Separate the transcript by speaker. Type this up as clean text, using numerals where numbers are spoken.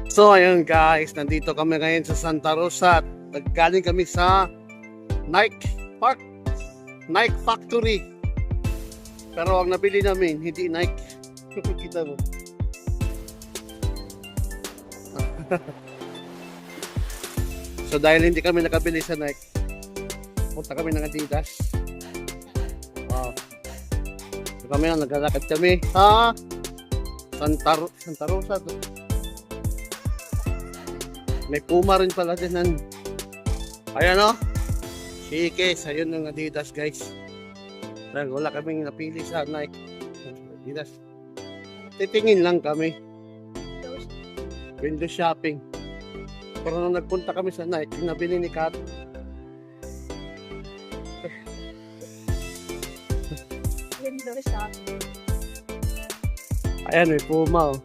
Speaker 1: So ayun guys, nandito kami ngayon sa Santa Rosa. Naggaling kami sa Nike Park, Nike Factory. Pero ang nabili namin, hindi Nike. Kita mo. So dahil hindi kami nakabili sa Nike, punta kami ng Adidas. Wow. So kami na naglalakad kami sa Santa Rosa. May Puma rin pala din. Ayan o. Shikes. Ayun ng Adidas guys. Dahil wala kaming napili sa Nike. Adidas. Titingin lang kami. Window shopping. Pero nung nagpunta kami sa Nike, nabili ni Kat.
Speaker 2: Window shopping.
Speaker 1: Ayan, may Puma oh.